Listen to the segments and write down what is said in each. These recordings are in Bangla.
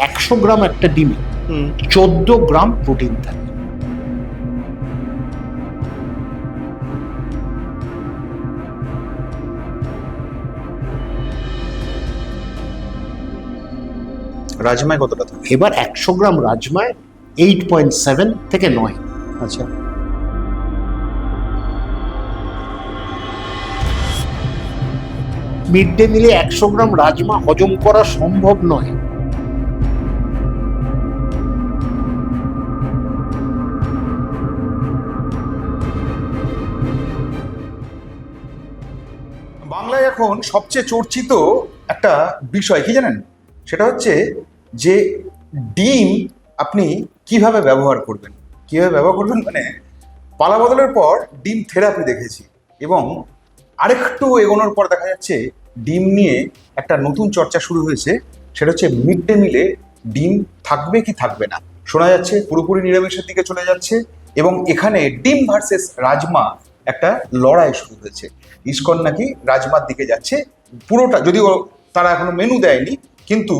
100 গ্রাম একটা ডিমে 14 গ্রাম প্রোটিন থাকে। রাজমায় কতটা থাকে? এবার 100 গ্রাম রাজমায় 8.7 থেকে 9। আচ্ছা, মিড ডে মিলে 100 গ্রাম রাজমা হজম করা সম্ভব নয়। বাংলায় এখন সবচেয়ে চর্চিত একটা বিষয় কি জানেন? সেটা হচ্ছে যে ডিম আপনি কিভাবে ব্যবহার করবেন। মানে পালা বদলের পর ডিম থেরাপি দেখেছি, এবং আরেকটু এগোনোর পর দেখা যাচ্ছে ডিম নিয়ে একটা নতুন চর্চা শুরু হয়েছে। সেটা হচ্ছে মিড ডে মিলে ডিম থাকবে কি থাকবে না। শোনা যাচ্ছে পুরোপুরি নিরামিষের দিকে চলে যাচ্ছে, এবং এখানে ডিম ভার্সেস রাজমা একটা লড়াই শুরু হয়েছে। ইসকন নাকি রাজমার দিকে যাচ্ছে পুরোটা, যদিও তারা এখনো মেনু দেয়নি, কিন্তু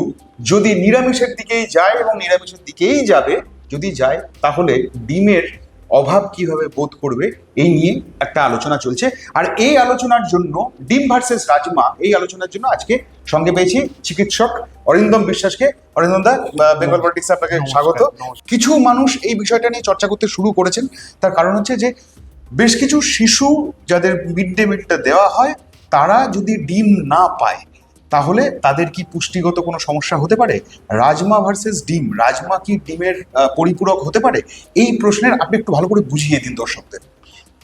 যদি নিরামিষের দিকেই যায় এবং নিরামিষের দিকেই যাবে, যদি যায় তাহলে ডিমের অভাব কিভাবে বোধ করবে, এই নিয়ে একটা আলোচনা চলছে। আর এই আলোচনার জন্য, ডিম ভার্সেস রাজমা, এই আলোচনার জন্য আজকে সঙ্গে পেয়েছি চিকিৎসক অরিন্দম বিশ্বাসকে। অরিন্দম দা, বেঙ্গল পলিটিক্সে আপনাকে স্বাগত। কিছু মানুষ এই বিষয়টা নিয়ে চর্চা করতে শুরু করেছেন, তার কারণ হচ্ছে যে বেশ কিছু শিশু যাদের মিড ডে মিলটা দেওয়া হয়, তারা যদি ডিম না পায় তাহলে তাদের কি পুষ্টিগত কোনো সমস্যা হতে পারে? রাজমা ভার্সেস ডিম, রাজমা কি ডিমের পরিপূরক হতে পারে? এই প্রশ্নের আপনি একটু ভালো করে বুঝিয়ে দিন দর্শকদের।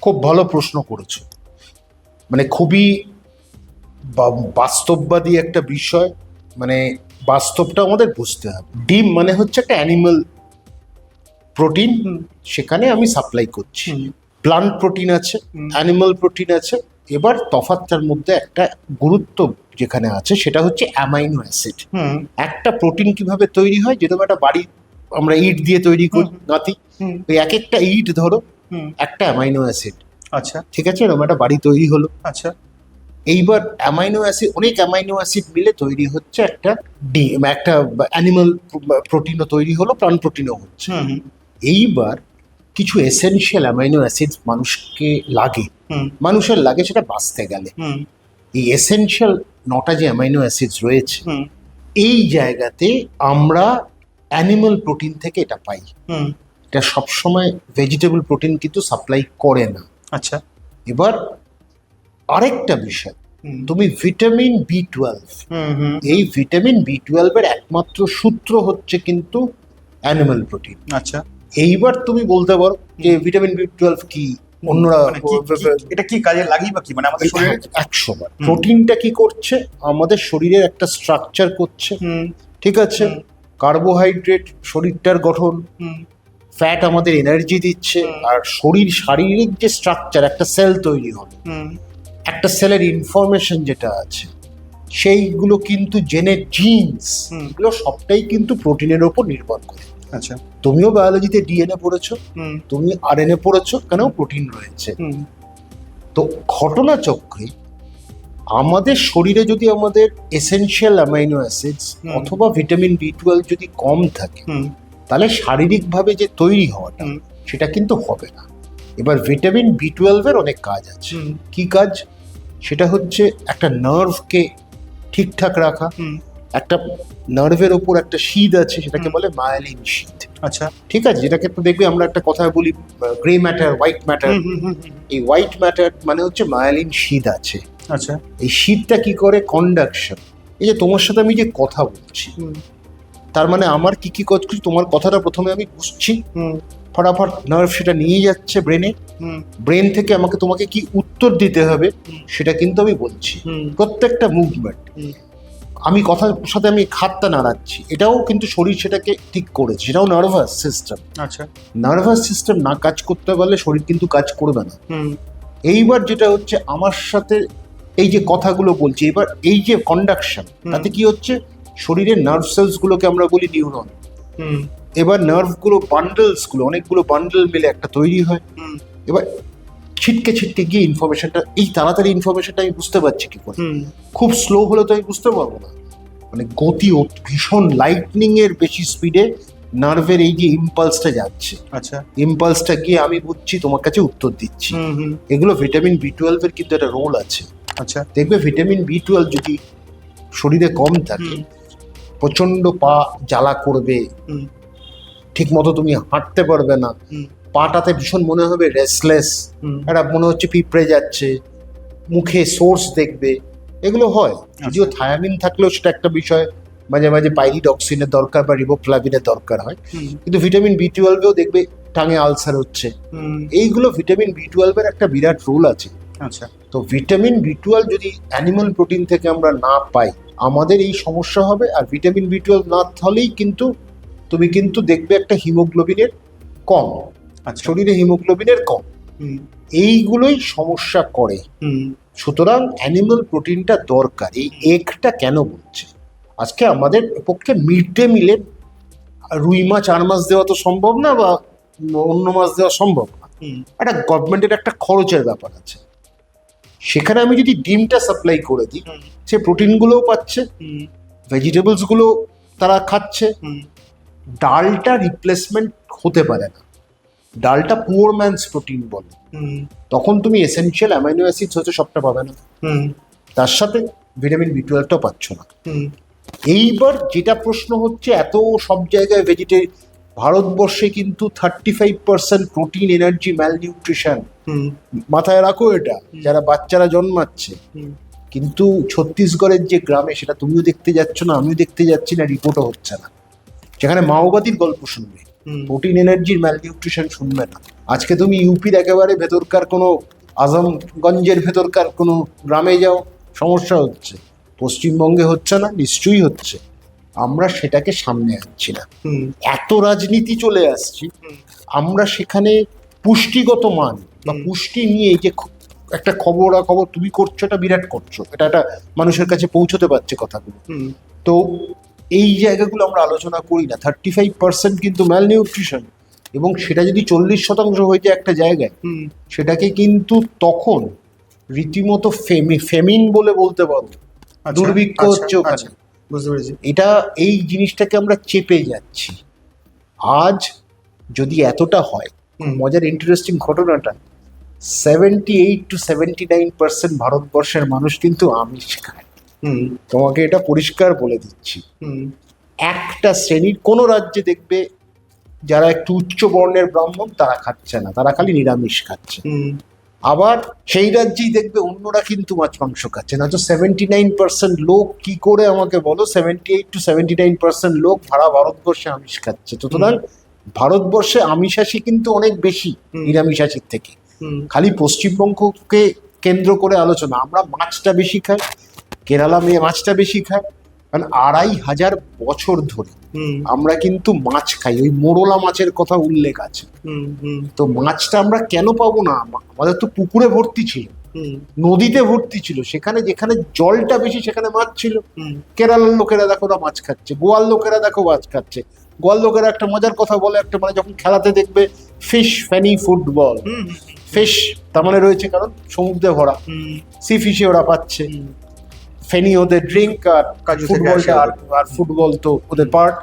খুব ভালো প্রশ্ন করেছো, মানে খুবই বাস্তববাদী একটা বিষয়। মানে বাস্তবটা আমাদের বুঝতে হবে। ডিম মানে হচ্ছে একটা অ্যানিমাল প্রোটিন, সেখানে আমি সাপ্লাই করছি। প্লান্ট প্রোটিন আছে, অ্যানিমাল প্রোটিন আছে। এবার তফাৎটার মধ্যে একটা গুরুত্ব যেখানে আছে সেটা হচ্ছে অ্যামাইনো অ্যাসিড। একটা প্রোটিন কিভাবে তৈরি হয়, যেরকম একটা বাড়ি আমরা ইট দিয়ে তৈরি করি, গাঁথি, ওই এক একটা ইট ধরো একটা অ্যামাইনো অ্যাসিড। আচ্ছা, ঠিক আছে, এরকম একটা বাড়ি তৈরি হলো। আচ্ছা, এইবার অ্যামাইনো অ্যাসিড, অনেক অ্যামাইনো অ্যাসিড মিলে তৈরি হচ্ছে একটা ডিম, একটা অ্যানিমাল প্রোটিনও তৈরি হলো, প্লান্ট প্রোটিনও হচ্ছে। এইবার কিছু এসেনশিয়াল অ্যামাইনো অ্যাসিড মানুষকে লাগে, মানুষের লাগে সেটা বাঁচতে গেলে। এই এসেনশিয়াল 9টা যে অ্যামাইনো অ্যাসিড রয়েছে, এই জায়গাতে আমরা অ্যানিমাল প্রোটিন থেকে এটা পাই। এটা সবসময় ভেজিটেবল প্রোটিন কিন্তু সাপ্লাই করে না। আচ্ছা, এবার আরেকটা বিষয়, তুমি ভিটামিন B12, এই ভিটামিন B12 এর একমাত্র সূত্র হচ্ছে কিন্তু অ্যানিমাল প্রোটিন। আচ্ছা, এইবার তুমি বলতে পারো যে ভিটামিন B12 কি, অন্যরা এটা কি কাজে লাগি বা কি, মানে আমাদের শরীরে 100 বার। প্রোটিনটা কি করছে, আমাদের শরীরের একটা স্ট্রাকচার করছে, ঠিক আছে। কার্বোহাইড্রেট শরীরটার গঠন, ফ্যাট আমাদের এনার্জি দিচ্ছে, আর শারীরিক যে স্ট্রাকচার, একটা সেল তৈরি হলো, একটা সেলের ইনফরমেশন যেটা আছে সেইগুলো কিন্তু জিনস, এগুলো সবটাই কিন্তু প্রোটিনের উপর নির্ভর করে। আচ্ছা, তুমিও বায়োলজিতে ডিএনএ পড়েছো, তুমি আরএনএ পড়েছো, কেন প্রোটিন রয়েছে। তো ঘটনা চক্রে আমাদের শরীরে যদি আমাদের এসেনশিয়াল অ্যামাইনো অ্যাসিডস অথবা ভিটামিন B12 যদি কম থাকে, তাহলে শারীরিকভাবে যে তৈরি হওয়াটা সেটা কিন্তু হবে না। এবার ভিটামিন B12 এর অনেক কাজ আছে। কি কাজ? সেটা হচ্ছে একটা নার্ভকে ঠিকঠাক রাখা। একটা নার্ভের ওপর একটা শীথ আছে, সেটাকে বলে মায়ালিন শীথ। আচ্ছা, ঠিক আছে, যেটাকে তো দেখবে আমরা একটা কথা বলি গ্রে ম্যাটার, হোয়াইট ম্যাটার। এই হোয়াইট ম্যাটার মানে হচ্ছে মায়ালিন শীথ আছে। আচ্ছা, এই শীথটা কি করে? কন্ডাকশন। এই যে তোমার সাথে আমি যে কথা বলছি, তার মানে আমার কি কি কাজ করছি, তোমার কথাটা প্রথমে আমি বুঝছি, ফটাফট নার্ভ সেটা নিয়ে যাচ্ছে ব্রেনে, ব্রেন থেকে তোমাকে কি উত্তর দিতে হবে সেটা কিন্তু আমি বলছি। প্রত্যেকটা মুভমেন্ট, আমি কথার সাথে আমি হাতটা নাড়াচ্ছি, এটাও কিন্তু শরীর সেটাকে ঠিক করেছে, সেটাও নার্ভাস সিস্টেম। আচ্ছা, নার্ভাস সিস্টেম না কাজ করতে পারলে শরীর কিন্তু কাজ করবে না। এইবার যেটা হচ্ছে আমার সাথে এই যে কথাগুলো বলছি, এবার এই যে কন্ডাকশন, তাতে কি হচ্ছে, শরীরের নার্ভ সেলস গুলোকে আমরা বলি নিউরন। এবার নার্ভ গুলো বান্ডেলস গুলো, অনেকগুলো বান্ডেল মিলে একটা তৈরি হয়। এবার ছিটকে ছিটকে গিয়ে ইনফরমেশনটা, এই তাড়াতাড়ি ইনফরমেশনটা আমি বুঝতে পারছি কি করে? খুব স্লো হলে তো আমি বুঝতে পারবো না। মানে গতি ভীষণ লাইটনিং এর বেশি স্পিডে নার্ভের এই যে ইম্পালসটা যাচ্ছে, আচ্ছা। ইম্পালসটা গিয়ে আমি বুঝছি তোমার কাছে উত্তর দিচ্ছি। এগুলো ভিটামিন B12 এর কিন্তু একটা রোল আছে। আচ্ছা। দেখবে ভিটামিন B12 যদি শরীরে কম থাকে প্রচন্ড পা জ্বালা করবে, ঠিক মতো তুমি হাঁটতে পারবে না, পাটাতে ভীষণ মনে হবে রেস্টলেস, একটা মনে হচ্ছে পিঁপড়ে যাচ্ছে, মুখে সোর্স দেখবে, এগুলো হয়। যদিও থায়ামিন থাকলেও সেটা একটা বিষয়, মাঝে মাঝে পাইরিডক্সিনের দরকার বা রিবোফ্লাভিনের দরকার হয়, কিন্তু ভিটামিন B12-এও দেখবে টাঙে আলসার হচ্ছে। এইগুলো ভিটামিন B12 এর একটা বিরাট রোল আছে। আচ্ছা। তো ভিটামিন B12 যদি অ্যানিমাল প্রোটিন থেকে আমরা না পাই আমাদের এই সমস্যা হবে। আর ভিটামিন B12 না হলেই কিন্তু তুমি কিন্তু দেখবে একটা হিমোগ্লোবিনের কম, শরীরে হিমোগ্লোবিনের কম, এইগুলোই সমস্যা করে। সুতরাং অ্যানিমাল প্রোটিনটা দরকার। এই এগটা কেন বলছে, আজকে আমাদের পক্ষে মিড ডে মিলে রুই মাছ 4 মাস দেওয়া তো সম্ভব না, বা অন্য মাছ দেওয়া সম্ভব না। একটা গভর্নমেন্টের একটা খরচের ব্যাপার আছে। সেখানে আমি যদি ডিমটা সাপ্লাই করে দিই, সে প্রোটিনগুলোও পাচ্ছে, ভেজিটেবলসগুলো তারা খাচ্ছে, ডালটা রিপ্লেসমেন্ট হতে পারে না। ডালটা পুয়ার ম্যানস প্রোটিন বলে, তখন তুমি এসেনশিয়াল অ্যামাইনো অ্যাসিডস হচ্ছে সবটা পাবে না, তার সাথে ভিটামিন B12টাও পাচ্ছ না। এইবার যেটা প্রশ্ন হচ্ছে, এত সব জায়গায় ভারতবর্ষে কিন্তু 35% প্রোটিন এনার্জি ম্যালনিউট্রিশন, মাথায় রাখো এটা, যারা বাচ্চারা জন্মাচ্ছে। কিন্তু ছত্তিশগড়ের যে গ্রামে, সেটা তুমিও দেখতে যাচ্ছ না, আমিও দেখতে যাচ্ছি না, রিপোর্টও হচ্ছে না, যেখানে মাওবাদীর গল্প শুনবে, প্রোটিন এনার্জির ম্যালনিউট্রিশন শুনবে না। আজকে তুমি ইউপির একেবারে ভেতরকার কোনো আজমগঞ্জের ভেতরকার কোনো গ্রামে যাও, সমস্যা হচ্ছে। পশ্চিমবঙ্গে হচ্ছে না, নিশ্চয়ই হচ্ছে, আমরা সেটাকে সামনে আনছি না। এত রাজনীতি চলে আসছি, আমরা সেখানে পুষ্টিগত মান বা পুষ্টি নিয়ে যে একটা খবর তুমি করছো, এটা বিরাট করছো, এটা একটা মানুষের কাছে পৌঁছতে পারছে কথাগুলো, তো এই জায়গাগুলো আমরা আলোচনা করি না। 35% কিন্তু ম্যালনিউট্রিশন, এবং সেটা যদি 40% হয়ে যায় একটা জায়গায়, সেটাকে কিন্তু তখন রীতিমতো ফেমিন বলে বলতে পারো, দুর্ভিক্ষ হচ্ছে ওখানে। বুঝতে পেরেছি। এটা এই জিনিসটাকে আমরা চেপে যাচ্ছি। আজ যদি এতটা হয়, মজার ইন্টারেস্টিং ঘটনাটা, 78 to 79% ভারতবর্ষের মানুষ কিন্তু আমিষ খায়। তোমাকে এটা পরিষ্কার বলে দিচ্ছি। একটা শ্রেণীর কোনো রাজ্যে দেখবে যারা একটু উচ্চ বর্ণের ব্রাহ্মণ, তারা খাচ্ছে না, তারা খালি নিরামিষ খাচ্ছে। আবার সেই রাজ্যেই দেখবে অন্যরা কিন্তু মাছ মাংস খাচ্ছে না। তো 79% লোক কি করে, আমাকে বলো, 78 to 79% লোক সারা ভারতবর্ষে আমিষ খাচ্ছে। সুতরাং ভারতবর্ষে আমিষাশী কিন্তু অনেক বেশি নিরামিষাশীর থেকে। খালি পশ্চিমবঙ্গকে কেন্দ্র করে আলোচনা, আমরা মাছটা বেশি খাই, কেরালা মেয়ে মাছটা বেশি খায়, কারণ 2500 বছর ধরে আমরা কিন্তু মাছ খাই। ওই মোরলা মাছের কথা উল্লেখ আছে। তো মাছটা আমরা কেন পাবো না? আমাদের তো পুকুরে ভর্তি ছিল, নদীতে ভর্তি ছিল, সেখানে যেখানে জলটা বেশি সেখানে মাছ ছিল। কেরালার লোকেরা দেখো ওরা মাছ খাচ্ছে, গোয়ার লোকেরা দেখো মাছ খাচ্ছে। গোয়ার লোকেরা একটা মজার কথা বলে, একটা মানে যখন খেলাতে দেখবে ফিশ ফ্যানি ফুটবল, ফিশ তার মানে রয়েছে কারণ সমুদ্রে ভরা, সি ফিশে ওরা পাচ্ছে, ফেনি ওদের ড্রিঙ্ক, আর ফুটবলটা আর ফুটবল তো ওদের পার্ট।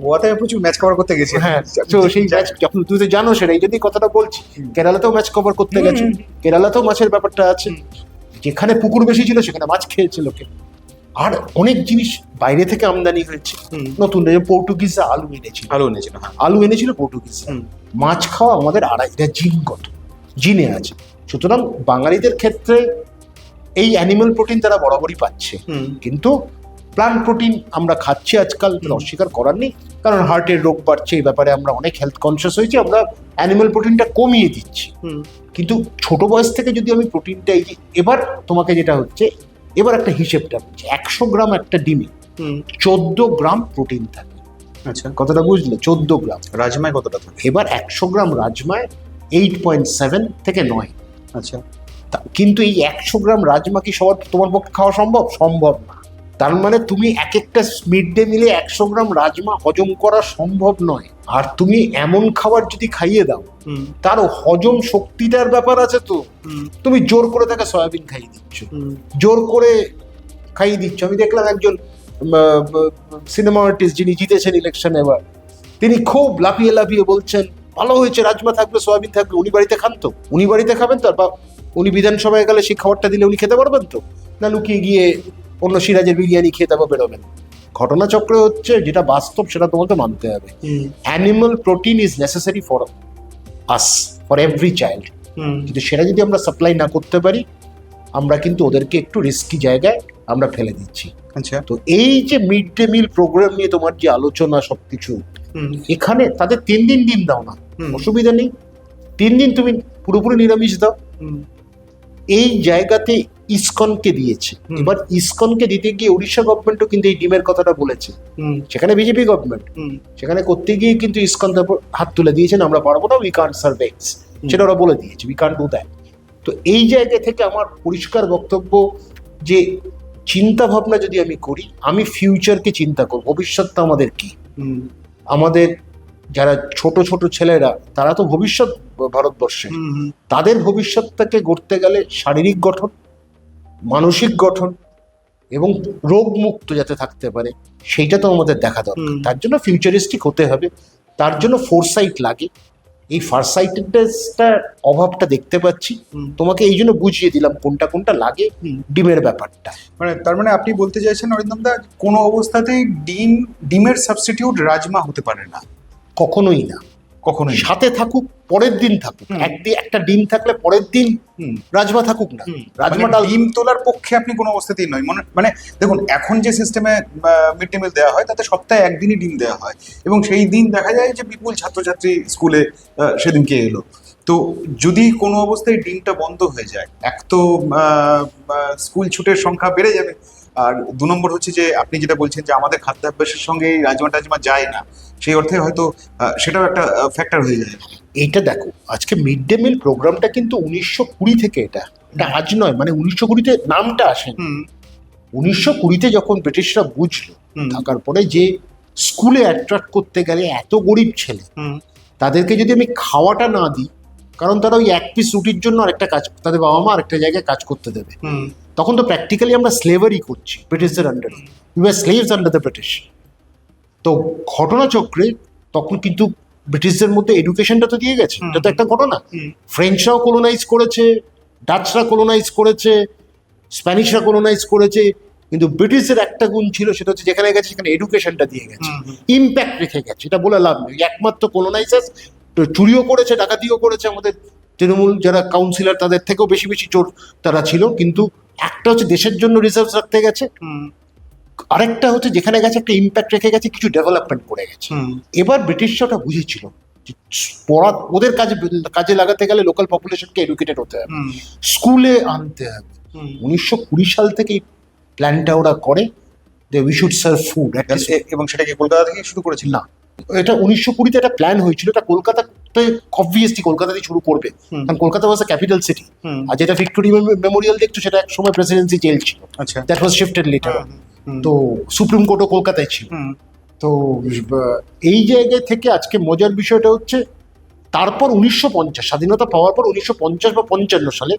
গোয়াতে আমি প্রচুর ম্যাচ কভার করতে গেছি। হ্যাঁ, তো সেই ম্যাচ যখন তুই তো জানো, সেটা এই যদি কথাটা বলছি, কেরালাতেও ম্যাচ কভার করতে গেছে, কেরালাতেও মাছের ব্যাপারটা আছে। যেখানে পুকুর বেশি ছিল সেখানে মাছ খেয়েছে লোকে। আর অনেক জিনিস বাইরে থেকে আমদানি হয়েছে নতুন, পর্তুগিজরা আলু এনেছিল পর্তুগিজ। মাছ খাওয়া আমাদের এটা জিনগত, জিনে আছে। সুতরাং বাঙালিদের ক্ষেত্রে এই অ্যানিমাল প্রোটিন তারা বরাবরই পাচ্ছে, কিন্তু প্লান্ট প্রোটিন আমরা খাচ্ছি আজকাল, অস্বীকার করার নেই, কারণ হার্টের রোগ বাড়ছে, এই ব্যাপারে আমরা অনেক হেলথ কনসিয়াস হয়েছি, আমরা অ্যানিমাল প্রোটিনটা কমিয়ে দিচ্ছি। কিন্তু ছোট বয়স থেকে যদি আমি প্রোটিনটা এই যে, এবার তোমাকে যেটা হচ্ছে, এবার একটা হিসেবটা বলছি, 100 গ্রাম একটা ডিমে 14 গ্রাম প্রোটিন থাকে। আচ্ছা, কতটা বুঝলে? 14 গ্রাম। রাজমায় কতটা থাকে? এবার 100 গ্রাম রাজমায় 8.7 থেকে 9। আচ্ছা, কিন্তু এই 100 গ্রাম রাজমা কি সবার তোমার পক্ষে খাওয়া সম্ভব? সম্ভব না। তার মানে তুমি এক একটা মিড ডে মিলে 100 গ্রাম রাজমা হজম করা সম্ভব নয়। আর তুমি এমন খাবার যদি খাইয়ে দাও, তার হজম শক্তিটার ব্যাপার আছে। তো তুমি জোর করে তাকে সয়াবিন খাইয়ে দিচ্ছ, জোর করে খাইয়ে দিচ্ছ। আমি দেখলাম একজন সিনেমা আর্টিস্ট যিনি জিতেছেন ইলেকশন এবার, তিনি খুব লাফিয়ে লাফিয়ে বলছেন ভালো হয়েছে, রাজমা থাকবে, সোয়াবিন থাকবে, উনি বাড়িতে খান তো, উনি বাড়িতে খাবেন তো, বা উনি বিধানসভায় গেলে সেই খাবারটা দিলে উনি খেতে পারবেন তো, না লুকিয়ে গিয়ে অন্য সিরাজের বিরিয়ানি খেয়ে তারপর বেরোবেন? ঘটনাচক্র হচ্ছে যেটা বাস্তব সেটা তোমাকে মানতে হবে। Animal protein is necessary for us, for every child, কিন্তু সেটা যদি আমরা সাপ্লাই না করতে পারি আমরা কিন্তু ওদেরকে একটু রিস্কি জায়গায় আমরা ফেলে দিচ্ছি। আচ্ছা, তো এই যে মিড ডে মিল প্রোগ্রাম নিয়ে তোমার যে আলোচনা সবকিছু, এখানে তাদের 3 দিন ডিম দাও না, অসুবিধা নেই, 3 দিন তুমি পুরোপুরি নিরামিষ দাও। এই জায়গাতে ইসকনকে দিয়েছে, এবার ইসকনকে দিতে গিয়ে উড়িষ্যা গভর্নমেন্টও কিন্তু এই ডিমের কথাটা বলেছে, সেখানে বিজেপি গভর্নমেন্ট, সেখানে করতে গিয়ে কিন্তু ইসকন তারপর হাত তুলে দিয়েছেন, আমরা পারবো না, উই কান্ট সার্ভ এগস, সেটা ওরা বলে দিয়েছে, উই কান্ট ডু দ্যাট। তো এই জায়গা থেকে আমার পরিষ্কার বক্তব্য যে চিন্তা ভাবনা যদি আমি করি, আমি ফিউচারকে চিন্তা করব, ভবিষ্যৎটা আমাদের কি, আমাদের যারা ছোট ছোট ছেলেরা তারা তো ভবিষ্যৎ ভারতবর্ষে, তাদের ভবিষ্যৎটাকে গড়তে গেলে শারীরিক গঠন, মানসিক গঠন এবং রোগ মুক্ত যাতে থাকতে পারে সেইটা তো আমাদের দেখা দরকার। তার জন্য ফিউচারিস্টিক হতে হবে, তার জন্য ফোরসাইট লাগে। এই ফারসাইটেডনেসটার অভাবটা দেখতে পাচ্ছি, তোমাকে এই জন্য বুঝিয়ে দিলাম কোনটা কোনটা লাগে ডিমের ব্যাপারটা। মানে তার মানে আপনি বলতে চাইছেন অরিন্দম দা, কোনো অবস্থাতেই ডিমের সাবস্টিটিউট রাজমা হতে পারে না? কখনোই না, কখনোই। সাথে থাকুক, পরের দিন থাকুক, একটা ডিম থাকলে পরের দিন রাজমা থাকুক না, রাজমা ডাল। ডিম তোলার পক্ষে আপনি কোনো অবস্থাতেই নয়, মানে দেখুন এখন যে সিস্টেমে মিড ডে মিল দেওয়া হয় তাতে সপ্তাহে একদিনই ডিম দেওয়া হয়, এবং সেই দিন দেখা যায় যে বিপুল ছাত্রছাত্রী স্কুলে সেদিনকে এলো। তো যদি কোনো অবস্থায় ডিমটা বন্ধ হয়ে যায়, এক তো স্কুল ছুটের সংখ্যা বেড়ে যাবে, আর 2 নম্বর হচ্ছে যে আপনি যেটা বলছেন যে আমাদের খাদ্যাভ্যাসের সঙ্গে এই রাজমা টাজমা যায় না, সেই অর্থে হয়তো সেটাও একটা ফ্যাক্টর হয়ে যায়। এইটা দেখো, আজকে মিড ডে মিল প্রোগ্রামটা কিন্তু 1920 থেকে, এটা আজ নয়, মানে 1920-তে নামটা আসেন। 1920-তে যখন ব্রিটিশরা বুঝলো, থাকার পরে যে স্কুলে অ্যাট্রাক্ট করতে গেলে এত গরিব ছেলে, তাদেরকে যদি আমি খাওয়াটা না দিই, কারণ তারা ওই এক পিস রুটির জন্য আরেকটা কাজ, তাদের বাবা মা আরেকটা জায়গায় কাজ করতে দেবে, তখন তো প্র্যাকটিক্যালি আমরা স্লেভারি করছি ব্রিটিশদের আন্ডারে, we are slaves under the British. তো ঘটনাচক্রে তখন কিন্তু ব্রিটিশদের মধ্যে এডুকেশনটা তো দিয়ে গেছে, এটা তো একটা ঘটনা। ফ্রেঞ্চরাও কলোনাইজ করেছে, ডাচরা কলোনাইজ করেছে, স্প্যানিশরা কলোনাইজ করেছে, কিন্তু ব্রিটিশদের একটা গুণ ছিল, সেটা হচ্ছে যেখানে গেছে সেখানে এডুকেশনটা দিয়ে গেছে, ইম্প্যাক্ট রেখে গেছে। এটা বলে লাভ নেই, একমাত্র কলোনাইজার্স চুরিও করেছে, ডাকাতিও করেছে, আমাদের তৃণমূল যারা কাউন্সিলর তাদের থেকেও বেশি বেশি চোর তারা ছিল, কিন্তু একটা হচ্ছে দেশের জন্য রিজার্ভ রাখতে গেছে, আরেকটা হচ্ছে যেখানে গেছে একটা ইম্প্যাক্ট রেখে গেছে, কিছু ডেভেলপমেন্ট করে গেছে। এবার ব্রিটিশরা ওটা বুঝেছিল পড়া ওদের কাজে লাগাতে গেলে লোকাল পপুলেশনকে এডুকেটেড হতে হবে, স্কুলে আনতে হবে। 1920 সাল থেকে এই প্ল্যানটা ওরা করে যে উই শুড সার্ভ ফুড, এবং সেটা কি কলকাতা থেকে শুরু করেছিল? না, এটা 1920-তে একটা প্ল্যান হয়েছিল, এটা কলকাতাতে অবভিয়াসলি কলকাতাতেই শুরু করবে, কারণ Kolkata was the capital city, আর যেটা ভিক্টোরিয়া মেমোরিয়াল দেখছো সেটা এক সময় প্রেসিডেন্সি জেল ছিল, দ্যাট ওয়াজ শিফটেড লেটার। তো সুপ্রিম কোর্টও কলকাতায় ছিল। তো এই জায়গা থেকে আজকে মজার বিষয়টা হচ্ছে, তারপর 1950 স্বাধীনতা পাওয়ার পর 1950 বা 55 সালে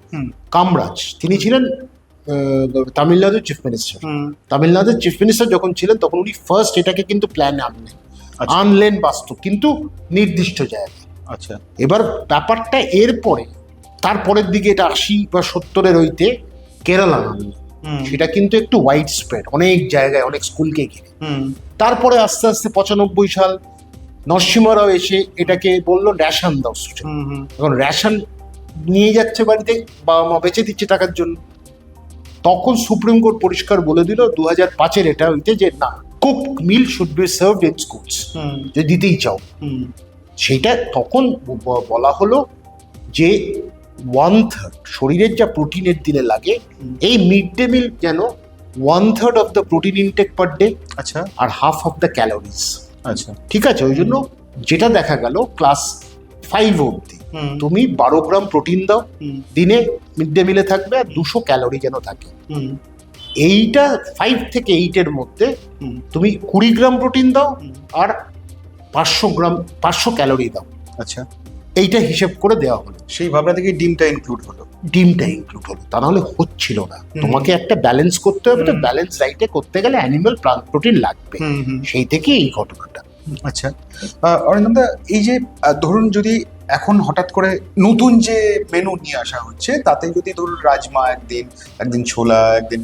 কামরাজ, তিনি ছিলেন তামিলনাড়ুর চিফ মিনিস্টার। তামিলনাড়ুর চিফ মিনিস্টার যখন ছিলেন তখন উনি ফার্স্ট এটাকে কিন্তু প্ল্যানে আনলেন বাস্তব, কিন্তু নির্দিষ্ট জায়গায়। আচ্ছা, এবার ব্যাপারটা এরপরে তারপরের দিকে এটা 80 বা 70-এর ওইতে কেরালা আনলেন, সেটা কিন্তু একটু ওয়াইড স্প্রেড, অনেক জায়গায় অনেক স্কুলকে ঘিরে। তারপরে আস্তে আস্তে 95 সাল নরসিংহ রাও এসে এটাকে বললো রেশন দাও, এখন রেশন নিয়ে যাচ্ছে বাড়িতে, বাবা মা বেঁচে দিচ্ছে টাকার জন্য। তখন সুপ্রিম কোর্ট পরিষ্কার বলে দিল 2005-এর এটা হইতে যে না, cook meal should be served in schools, যদি দিতেই চাও। সেটা তখন বলা হলো যে 1/3 শরীরের যা প্রোটিনের দিনে লাগে, এই মিড ডে মিল যেন 1/3 of the protein intake per day, আচ্ছা, আর হাফ অফ দ্য ক্যালোরিজ। আচ্ছা, ঠিক আছে, ওই জন্য যেটা দেখা গেল ক্লাস 5 অবধি তুমি 12 গ্রাম প্রোটিন দাও দিনে, মিড ডে মিলে থাকবে, আর 200 ক্যালোরি যেন থাকে। এইটা 5 থেকে 8-এর মধ্যে তুমি 20 গ্রাম প্রোটিন দাও আর 500 ক্যালোরি দাও। আচ্ছা, এইটা হিসেব করে দেওয়া হলো, সেই ভাবনা থেকে ডিমটা ইনক্লুড হলো। ডিমটা ইনক্লুড হলো, তা নাহলে হচ্ছিল না। তোমাকে একটা ব্যালেন্স করতে হবে, তো ব্যালেন্স রাইটে করতে গেলে অ্যানিমাল প্রোটিন লাগবে, সেই থেকে এই ঘটনাটা। আচ্ছা অরিন্দমদা, এই যে ধরুন যদি এখন হঠাৎ করে নতুন যে মেনু নিয়ে আসা হচ্ছে, তাতে যদি ধরুন রাজমা একদিন, একদিন ছোলা, একদিন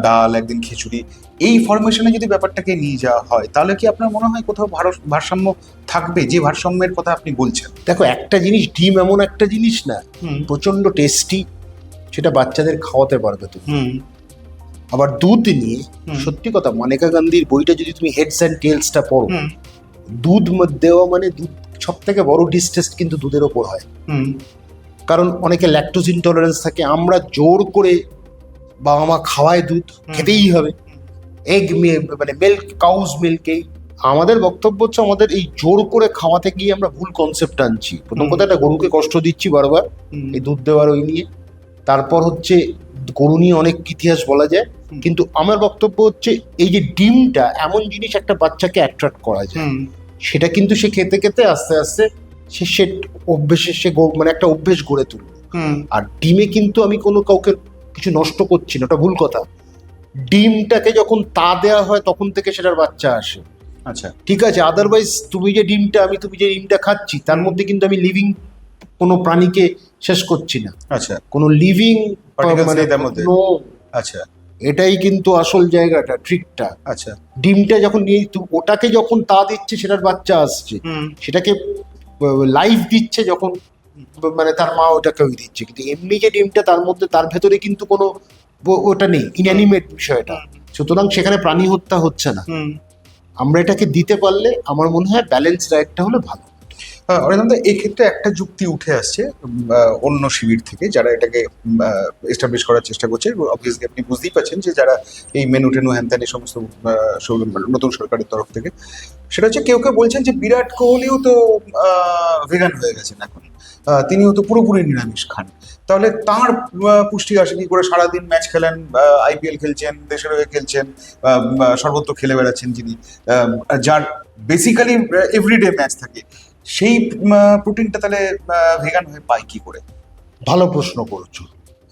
ডাল, একদিন খিচুড়ি, এই ফরমেশনে যদি ব্যাপারটাকে নিয়ে যাওয়া হয়, তাহলে কি আপনার মনে হয় কোথাও ভারসাম্য থাকবে, যে ভারসাম্যের কথা আপনি বলছেন? দেখো, একটা জিনিস, ডিম এমন একটা জিনিস না, প্রচন্ড টেস্টি, সেটা বাচ্চাদের খাওয়াতে পারবে তুমি। আবার দুধ নিয়ে সত্যি কথা, মানেকা গান্ধীর বইটা যদি তুমি হেডস অ্যান্ড টেলসটা পড়ো, দুধ দেওয়া মানে দুধ সব থেকে বড় ডিস্টেস্ট কিন্তু দুধের ওপর হয়। কারণ অনেকে ল্যাকটোজ ইনটলারেন্স থাকে, আমরা জোর করে বাবা মা খাওয়ায় দুধ খেতেই হবে, এগ মানে মিল্ক, কাউজ মিল্কেই। আমাদের বক্তব্য হচ্ছে, আমাদের এই জোর করে খাওয়াতে গিয়ে আমরা ভুল কনসেপ্ট আনছি। প্রথম কথা, একটা গরুকে কষ্ট দিচ্ছি বারবার এই দুধ দেওয়ার ওই নিয়ে। তারপর হচ্ছে, গরু নিয়ে অনেক ইতিহাস বলা যায়, কিন্তু আমার বক্তব্য হচ্ছে এই যে ডিমটা এমন জিনিস, একটা বাচ্চাকে অ্যাট্রাক্ট করা যায়, সেটা কিন্তু সে খেতে খেতে আস্তে আস্তে সে অভ্যেসে সে মানে একটা অভ্যেস গড়ে তুলবে। আর ডিমে কিন্তু আমি কোনো কাউকে কিছু নষ্ট করছি না, ওটা ভুল কথা। ডিমটাকে যখন তা দেওয়া হয় তখন থেকে সেটার বাচ্চা আসে। আচ্ছা, ঠিক আছে, আদারওয়াইজ তুমি যে ডিমটা খাচ্ছি, তার মধ্যে কিন্তু আমি লিভিং কোনো প্রাণীকে শেষ করছি না। আচ্ছা, কোনো লিভিং মানে আচ্ছা, এটাই কিন্তু আসল জায়গাটা, ট্রিকটা। আচ্ছা, ডিমটা যখন নিয়ে ওটাকে যখন তা দিচ্ছে, সেটার বাচ্চা আসছে, সেটাকে লাইফ দিচ্ছে যখন, মানে তার মা ওটাকে ওই দিচ্ছে। কিন্তু এমনি যে ডিমটা, তার মধ্যে তার ভেতরে কিন্তু কোনো ওটা নেই, ইনঅ্যানিমেট বিষয়টা, সুতরাং সেখানে প্রাণী হত্যা হচ্ছে না। আমরা এটাকে দিতে পারলে আমার মনে হয় ব্যালেন্স ডায়েটটা হলে ভালো। অরিন্দমদা, এক্ষেত্রে একটা যুক্তি উঠে আসছে অন্য শিবির থেকে, যারা এটাকে এস্টাবলিশ করার চেষ্টা করছে। অবভিয়াসলি আপনি বুঝতেই পারছেন যে যারা এই মেনু টেনু হ্যান ত্যান এই সমস্ত নতুন সরকারের তরফ থেকে, সেটা হচ্ছে কেউ কেউ বলছেন যে বিরাট কোহলিও তো ভেগান হয়ে গেছেন এখন, তিনিও তো পুরোপুরি নিরামিষ খান, তাহলে তাঁর পুষ্টি আসে কি করে? সারাদিন ম্যাচ খেলেন, আইপিএল খেলছেন, দেশের হয়ে খেলছেন, সর্বত্র খেলে বেড়াচ্ছেন যিনি, যার বেসিক্যালি এভরিডে ম্যাচ থাকে, সেই প্রোটিনটা তাহলে ভেগান হয়ে পায় কি করে? ভালো প্রশ্ন করেছো।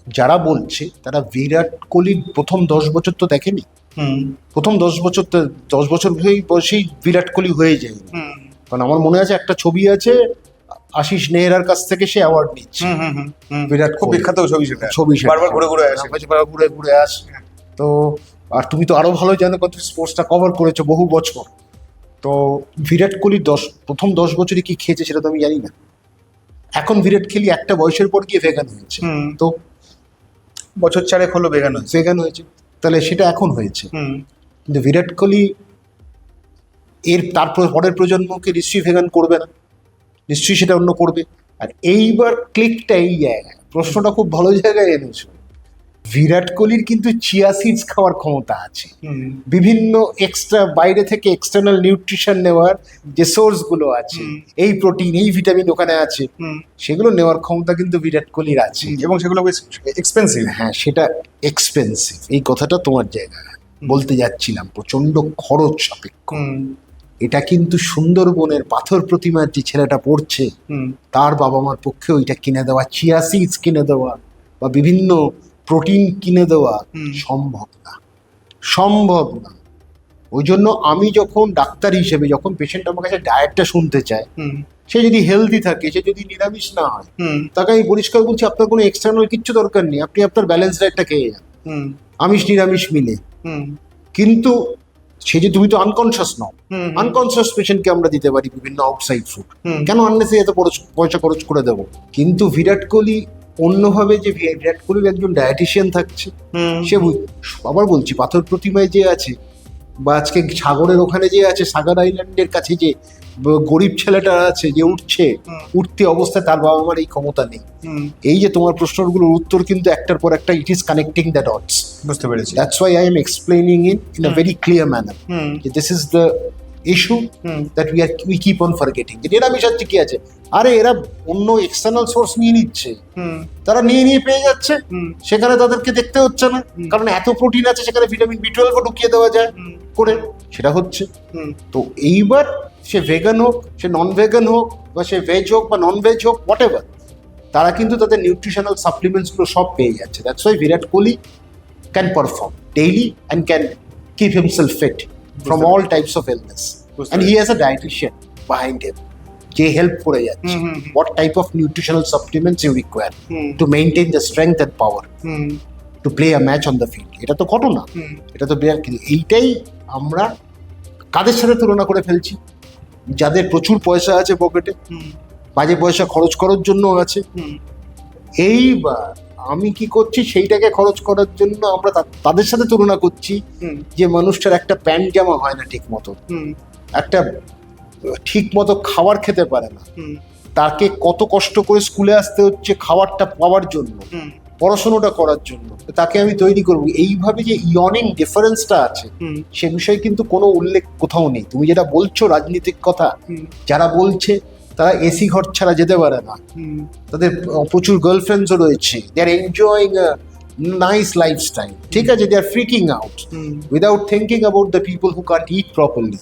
যারা বলছে তারা বিরাট কোহলির প্রথম 10 বছর তো দেখেনি। প্রথম 10 বছর তো 10 বছর বয়সেই বিরাট কোহলি হয়ে যায়। কারণ আমার মনে আছে একটা ছবি আছে, আশিস নেহরার কাছ থেকে সে অ্যাওয়ার্ড নিচ্ছে। বিরাট খুব বিখ্যাত ছবি, সেটা বারবার ঘুরে ঘুরে আসে। তো আর তুমি তো আরো ভালো জানো, কত স্পোর্টসটা কভার করেছো বহু বছর। তো বিরাট কোহলি প্রথম 10 বছরে কি খেয়েছে সেটা তো আমি জানি না। এখন বিরাট কোহলি একটা বয়সের পর গিয়ে ভেগান হয়েছে, তো বছর 4 হলো ভেগান হয়েছে, তাহলে সেটা এখন হয়েছে। কিন্তু বিরাট কোহলি তারপর পরের প্রজন্মকে নিশ্চয়ই ভেগান করবে না, নিশ্চয়ই সেটা অন্য করবে। আর এইবার ক্লিকটা এই জায়গায়, প্রশ্নটা খুব ভালো জায়গায় এনেছো। বিরাট কোহলির কিন্তু চিয়া সিডস খাওয়ার ক্ষমতা আছে, বিভিন্ন এক্সট্রা বাইরে থেকে এক্সটার্নাল নিউট্রিশন নেওয়ার যে সোর্স গুলো আছে, এই প্রোটিন, এই ভিটামিন ওখানে আছে, সেগুলো নেওয়ার ক্ষমতা কিন্তু বিরাট কোহলির আছে, এবং সেগুলো এক্সপেন্সিভ। হ্যাঁ, সেটা এক্সপেন্সিভ, এই কথাটা তোমার জায়গায় বলতে যাচ্ছিলাম, প্রচন্ড খরচ সাপেক্ষ। এটা কিন্তু সুন্দরবনের পাথর প্রতিমার যে ছেলেটা পড়ছে, তার বাবা মার পক্ষে ওইটা কিনে দেওয়া, চিয়া সিডস কিনে দেওয়া বা বিভিন্ন প্রোটিন কিনে দেওয়া সম্ভব না। ওই জন্য আমি যখন ডাক্তার হিসেবে, যখন পেশেন্ট আমার কাছে ডায়েটটা শুনতে চায়, সে যদি হেলদি থাকে, সে যদি নিরামিষ না হয়, তাকে আমি পরিষ্কার বলছি, আপনার কোনো এক্সটার্নাল কিচ্ছু দরকার নেই, আপনি আপনার ব্যালেন্স ডায়েটটা খেয়ে যান, আমিষ নিরামিষ মিলে। কিন্তু সে যে, তুমি তো আনকনসিয়াস নও, আনকনসিয়াস পেশেন্টকে আমরা দিতে পারি বিভিন্ন আউটসাইড ফুড, কেন আননেসেসারি এত পয়সা খরচ করে দেবো? কিন্তু বিরাট কোহলি অন্যভাবে, যে বিরাট কোহলির একজন ডায়েটিশিয়ান থাকছে, সে আবার বলছি, পাথর প্রতিমায় যে আছে, বা আজকে সাগরের ওখানে যে আছে, সাগর আইল্যান্ডের কাছে যে গরিব ছেলেটা আছে, যে উঠতে অবস্থায়, তার বাবা মার এই ক্ষমতা নেই। এই যে তোমার প্রশ্নগুলোর উত্তর কিন্তু একটার পর একটা, it is connecting the dots. বুঝতে পেরেছি। That's why I am explaining in a very clear manner, this is the issue that we keep on forgetting. যে নিরামিষ হচ্ছে কি আছে, আরে এরা অন্য এক্সটার্নাল সোর্স নিয়ে নিচ্ছে, তারা নিয়ে পেয়ে যাচ্ছে, সেখানে তাদেরকে দেখতে হচ্ছে না, কারণ এত প্রোটিন আছে সেখানে, ভিটামিন B12 ঢুকিয়ে দেওয়া যায় করে, সেটা হচ্ছে। তো এইবার সে ভেগান হোক, সে নন ভেগান হোক, বা সে ভেজ হোক বা নন ভেজ হোক হোয়াট এভার, তারা কিন্তু তাদের নিউট্রিশনাল সাপ্লিমেন্টসগুলো সব পেয়ে যাচ্ছে। That's why Virat Kohli can perform daily and can keep himself fit from all types of illness, and he has a dietician behind him যে হেল্প করে যাচ্ছে what type of nutritional supplements you require to maintain the strength and power to play a match on the field. এটা তো ঘটনা, এটা তো বিরাট। কিন্তু এইটাই আমরা কাদের সাথে তুলনা করে ফেলছি? যাদের প্রচুর পয়সা আছে পকেটে, বাজে পয়সা খরচ করার জন্য আছে। এইবার আমি কি করছি, সেইটাকে খরচ করার জন্য আমরা তাদের সাথে তুলনা করছি যে মানুষটার একটা প্যান্ট জামা হয় না ঠিক মতো, একটা ঠিক মতো খাবার খেতে পারে না, তাকে কত কষ্ট করে স্কুলে আসতে হচ্ছে খাবারটা পাওয়ার জন্য, পড়াশোনাটা করার জন্য, তাকে আমি তৈরি করবো। এইভাবে যে ইয়নিং ডিফারেন্সটা আছে সে বিষয়ে কিন্তু কোনো উল্লেখ কোথাও নেই। তুমি যেটা বলছো রাজনীতিক কথা, যারা বলছে তারা এসি ঘর ছাড়া যেতে পারে না, তাদের প্রচুর গার্লফ্রেন্ডসও রয়েছে, they are enjoying a nice lifestyle, ঠিক আছে, they are freaking out without thinking about the people who can't eat properly.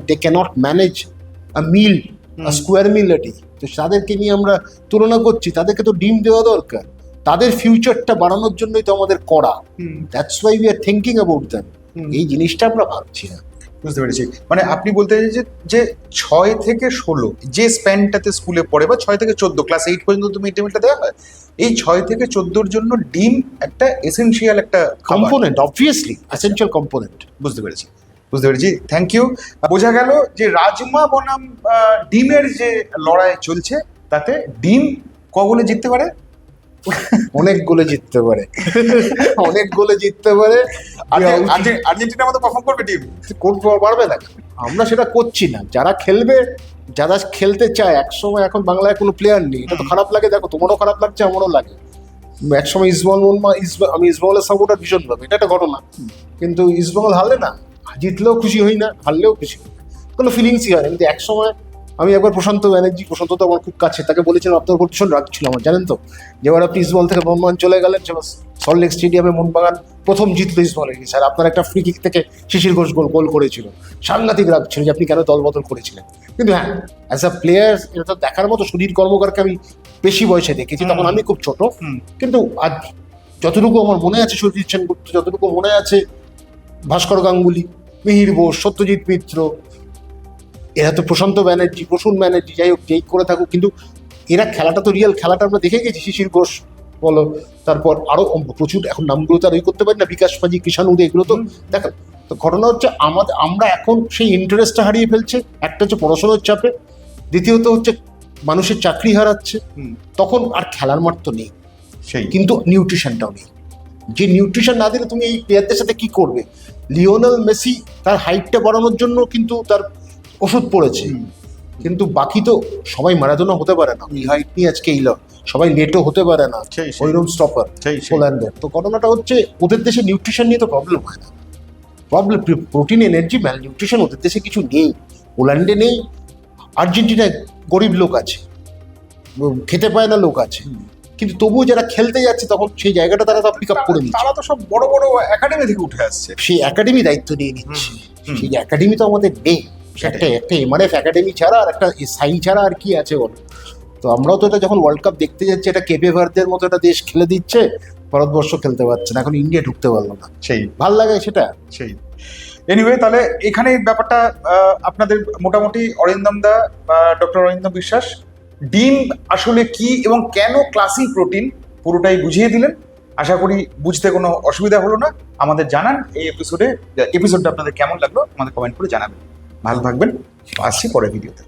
they cannot manage a meal, a square meal a day. তো তাদেরকে নিয়ে আমরা তুলনা করছি, তাদেরকে তো ডিম দেওয়া দরকার, তাদের ফিউচারটা বাড়ানোর জন্যই তো আমাদের করা। That's why we are thinking about them. এই জিনিসটা আমরা ভাবছি না। বুঝতে পেরেছি। মানে আপনি বলতে চাইছেন যে 6 থেকে 16 যে স্প্যানটাতে স্কুলে পড়ে, বা 6 থেকে 14 ক্লাস 8 পর্যন্ত তো মিড ডে মিলটা দেওয়া হয়, এই 6 থেকে 14 জন্য ডিম একটা এসেনশিয়াল একটা কম্পোনেন্ট, অবভিয়াসলি এসেনশিয়াল কম্পোনেন্ট। বুঝতে পেরেছি, বুঝতে পেরেছি, থ্যাংক ইউ। বোঝা গেল যে রাজমা বনাম ডিমের যে লড়াই চলছে, তাতে ডিম ক গোলে জিততে পারে? অনেক গোলে জিততে পারে, অনেক গোলে জিততে পারে। আর্জেন্টিনার মতো পারফর্ম করবে ডিম? করতে পারবে না, আমরা সেটা করছি না। যারা খেলবে, যারা খেলতে চায়, একসময় এখন বাংলায় কোনো প্লেয়ার নেই, এটা তো খারাপ লাগে। দেখো তোমারও খারাপ লাগছে, আমারও লাগে। একসময় আমি ইস্টবেঙ্গলের সাপোর্টার ভীষণভাবে, এটা একটা ঘটনা। কিন্তু ইস্টবেঙ্গল হারলে না, জিতলেও খুশি হই না, হারলেও খুশি হই না, কোনো ফিলিংসই হয় না। কিন্তু একসময় আমি একবার প্রশান্ত ব্যানার্জি, প্রশান্ত তো আমার খুব কাছে, তাকে বলেছিলাম আপনার উপর ভীষণ রাগ ছিল আমার, জানেন তো। যেবার আপনি ইস্টবেঙ্গল থেকে মোহনবাগান চলে গেলেন, সল্টলেক স্টেডিয়ামে মোহনবাগান প্রথম জিতলো ইস্টবেঙ্গলের, স্যার আপনার একটা ফ্রি কিক থেকে শিশির ঘোষ গোল করেছিল, সাংঘাতিক রাগ ছিল যে আপনি কেন দল বদল করেছিলেন। কিন্তু হ্যাঁ, অ্যাজ আ প্লেয়ার এটা তো দেখার মতো। সুধীর কর্মকারকে আমি বেশি বয়সে দেখেছি, তখন আমি খুব ছোট। কিন্তু আজ যতটুকু আমার মনে আছে, সুজিত সেনগুপ্ত, যতটুকু মনে আছে ভাস্কর গাঙ্গুলি, মিহির বোস, সত্যজিৎ মিত্র, এরা তো প্রশান্ত ব্যানার্জি, প্রসূন ব্যানার্জি, যাই হোক যেই করে থাকুক, কিন্তু এরা খেলাটা তো রিয়েল খেলাটা আমরা দেখে গেছি। শিশির ঘোষ বলো, তারপর আরো প্রচুর, এখন নামগুলো তো আর ওই করতে পারি না, বিকাশ পাজি, কিষান উদে, এগুলো তো দেখা। তো ঘটনা হচ্ছে আমরা এখন সেই ইন্টারেস্টটা হারিয়ে ফেলছে। একটা হচ্ছে পড়াশোনার চাপে, দ্বিতীয়ত হচ্ছে মানুষের চাকরি হারাচ্ছে, তখন আর খেলার মাঠ তো নেই, কিন্তু নিউট্রিশনটাও নেই। যে নিউট্রিশন না দিলে তুমি এই প্লেয়ারদের সাথে কি করবে? লিওনেল মেসি তার হাইটটা বাড়ানোর জন্য কিন্তু তার ওষুধ পড়েছে, কিন্তু বাকি তো সবাই ম্যারাডোনা হতে পারে না। এই হাইট নিয়ে আজকে এইল, সবাই লেটও হতে পারে না, ওইরকম স্টপার পোল্যান্ডের। তো ঘটনাটা হচ্ছে ওদের দেশে নিউট্রিশন নিয়ে তো প্রবলেম হয় না। প্রবলেম প্রোটিন, এনার্জি, ম্যাল নিউট্রিশন ওদের দেশে কিছু নেই, পোল্যান্ডে নেই। আর্জেন্টিনায় গরিব লোক আছে, খেতে পায় না লোক আছে, কিন্তু তবুও যারা খেলতে যাচ্ছে তখন সেই জায়গাটা তারা তো পিক আপ করে নিচ্ছে। তারা তো সব বড় বড় একাডেমি থেকে উঠে আসছে, সেই একাডেমি দায়িত্ব নিয়ে নিচ্ছে। সেই একাডেমি তো আমাদের নেই। একটা এমআরএফ একাডেমি ছাড়া আর একটা সাই ছাড়া আর কি আছে বলো? তো আমরাও তো এটা যখন ওয়ার্ল্ড কাপ দেখতে যাচ্ছি, এটা কেপে ভার্দের মতো একটা দেশ খেলে দিচ্ছে, ভারতবর্ষ খেলতে পারছে না, এখন ইন্ডিয়া ঢুকতে পারলো না। সেই ভাল লাগে সেটা। সেই এনিওয়ে, তাহলে এখানে ব্যাপারটা আপনাদের মোটামুটি অরিন্দম দা বা ডক্টর অরিন্দম বিশ্বাস ডিম আসলে কি এবং কেন ক্লাসিক প্রোটিন পুরোটাই বুঝিয়ে দিলেন। আশা করি বুঝতে কোনো অসুবিধা হলো না। আমাদের জানান এই এপিসোডটা আপনাদের কেমন লাগলো, আমাদের কমেন্ট করে জানাবেন। ভালো থাকবেন, আসছি পরের ভিডিওতে।